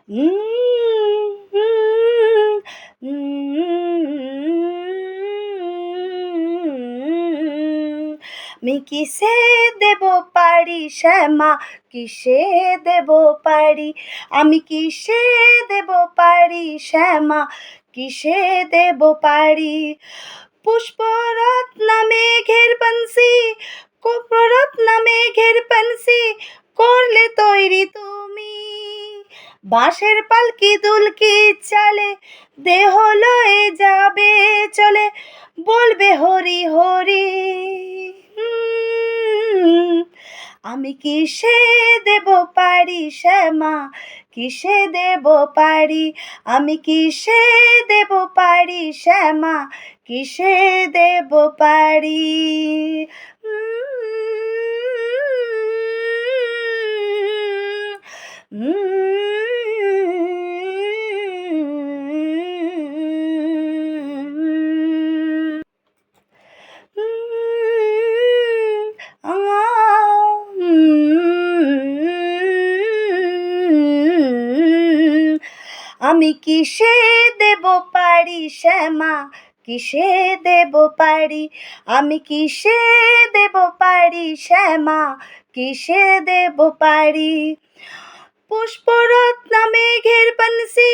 আমি কিসে দেব পারি শ্যামা, কিসে দেব পারি, আমি কিসে দেব পারি শ্যামা, কিসে দেব পারি। পুষ্পরত্ন মেঘের বংশী, পুষ্পরত্ন মেঘের বংশী করলে তৈরি তুমি। বাঁশের পালকি দুলকি চালে দেহ লয়ে যাবে চলে, বলবে হরি হরি। আমি কিসে দেব পারি শ্যামা, কিসে দেব পারি, আমি কিসে দেব পারি শ্যামা, কিসে দেব পারি। আমি কিসে দেব পারি শ্যামা, কিসে দেব পারি, আমি কিসে দেব পারি শ্যামা, কিসে দেব পারি। পুষ্পরত্ন মেঘের বংশী,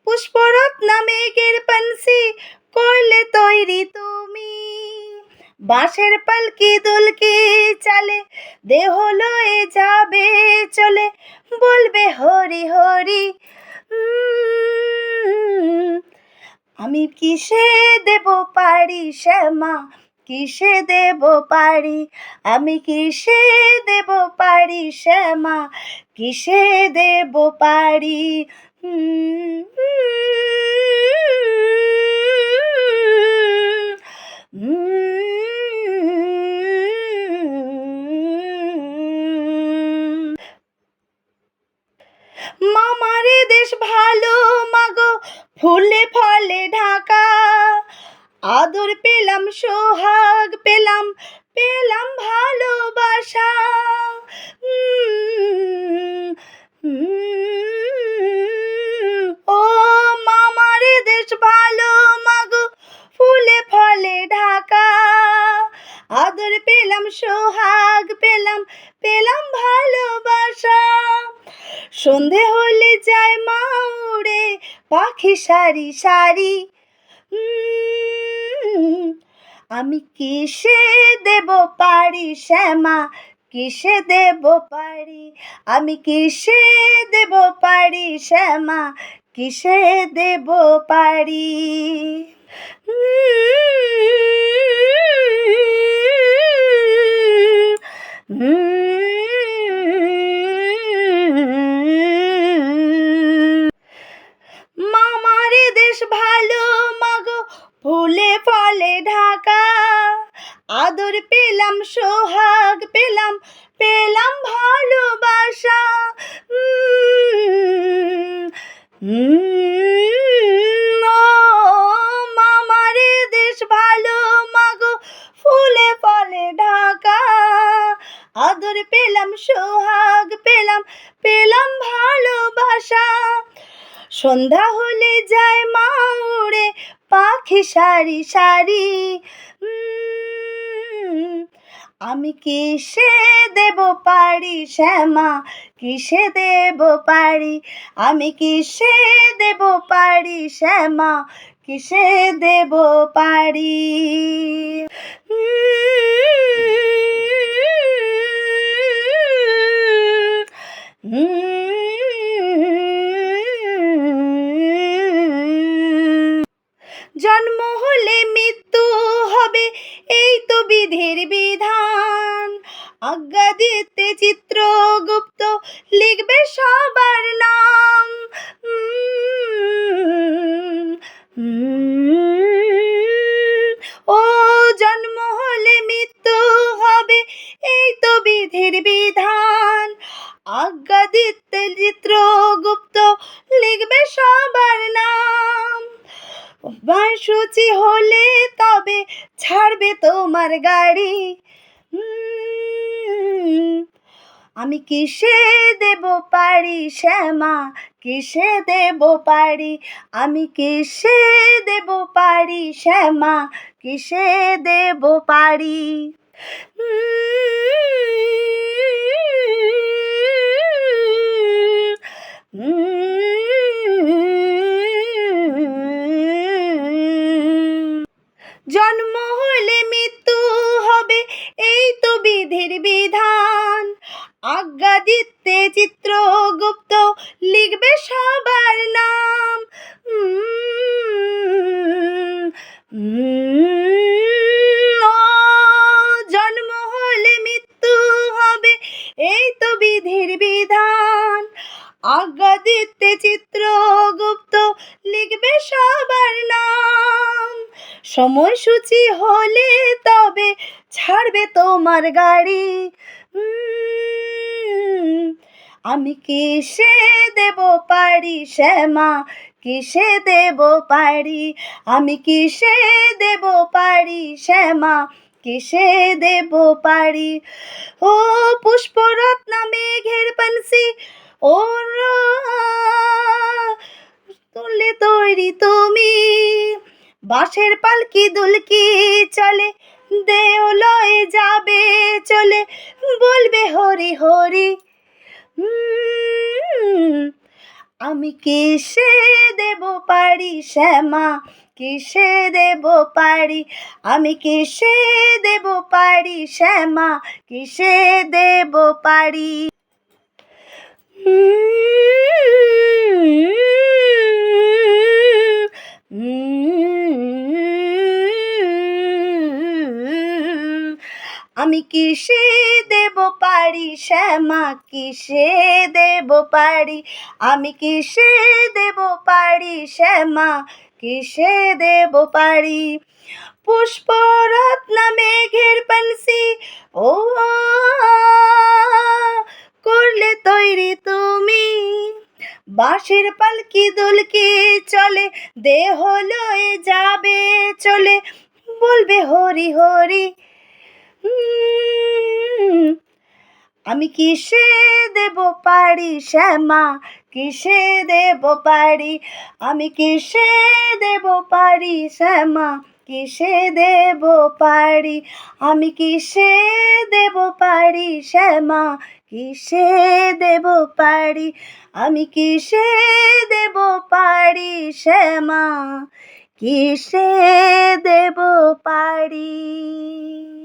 পুষ্পরত্ন মেঘের বংশী করলে তৈরি তুমি। বাঁশের পালকি দুলকি চালে দেহ লয়ে যাবে চলে, বলবে হরি হরি। আমি কিসে দেব পারি শ্যামা, কিসে দেব পারি, আমি কিসে দেব পারি শ্যামা, কিসে দেব পারি। মামারে দেশ ভালো মাগো, ফুলে ফলে ঢাকা, আদর পেলাম সোহাগ পেলাম, পেলাম ভালোবাসা। ও মামারে দেশ ভালো মাগো, ফুলে ফলে ঢাকা, আদর পেলাম সোহাগ পেলাম, পেলাম ভালোবাসা। সন্ধে হলে যায় মা উড়ে পাখি সারি সারি। আমি কিসে দেব পারি শ্যামা, কিসে দেব পারি, আমি কিসে দেব পারি শ্যামা, কিসে দেব পারি। মামারে দেশ ভালো মাগো, ফুলে ফলে ঢাকা, আদর পেলাম সোহাগ পেলাম, পেলাম ভালোবাসা। ও মামারে দেশ ভালো মাগো, ফুলে ফলে ঢাকা, আদর পেলাম সোহাগ পেলাম, পেলাম ভালোবাসা। সন্ধ্যা হলে যায় মা উড়ে পাখি সারি সারি। আমি কিসে দেব পারি শ্যামা, কিসে দেব পারি, আমি কিসে দেব পারি শ্যামা, কিসে দেব পারি। জন্ম হলে মৃত্যু হবে, এই তো বিধির বিধান। আজ্ঞা দিতে চিত্রগুপ্ত লিখবে সবার নাম। ও জন্ম হলে মৃত্যু হবে, এই তো বিধির বিধান। আজ্ঞা দিতে চিত্রগুপ্ত লিখবে সবার নাম। বাঁশুচি হলে তবে ছাড়বে তোমার গাড়ি। আমি কিসে দেব পারি শ্যামা, কিসে দেব পারি, আমি কিসে দেব পারি শ্যামা, কিসে দেব পারি। জন্ম হলে মৃত্যু হবে, এই তো বিধির বিধান। আজ্ঞা দিতে চিত্রগুপ্ত লিখবে সবার নাম। ও জন্ম হলে মৃত্যু হবে, এই তো বিধির বিধান। আজ্ঞা দিতে চিত্রগুপ্ত লিখবে সবার নাম। সময়সূচি হলে তবে ছাড়বে তোমার গাড়ি। আমি কিসে দেব পারি শ্যামা, কিসে দেব পারি, আমি কিসে দেব পারি শ্যামা, কিসে দেব পারি। ও পুষ্পরত্না মেঘের বংশী, ও তুললে তৈরি তুমি, বাঁশের পালকি দুলকি চলে, দেওলয়ে যাবে চলে, বলবে হরি হরি। আমি কিসে দেব পারি শ্যামা, কিসে দেব পারি, আমি কিসে দেব পারি শ্যামা, কিসে দেব পারি। আমি কিসে দেব পারি শ্যামা, কিসে দেব পারি, আমি কিসে দেব পারি শ্যামা, কিসে দেব পারি। পুষ্পরত্না মেঘের বংশী, ও করলে তৈরি তুমি, বাঁশের পালকি দুলকি চলে, দেহ লয়ে যাবে চলে, বলবে হরি হরি। আমি কিসে দেব পারি শ্যামা, কিসে দেব পারি, আমি কিসে দেব পারি শ্যামা, কিসে দেব পারি, আমি কিসে দেব পারি শ্যামা, কিসে দেব পারি, আমি কিসে দেব পারি শ্যামা, কিসে দেব পারি।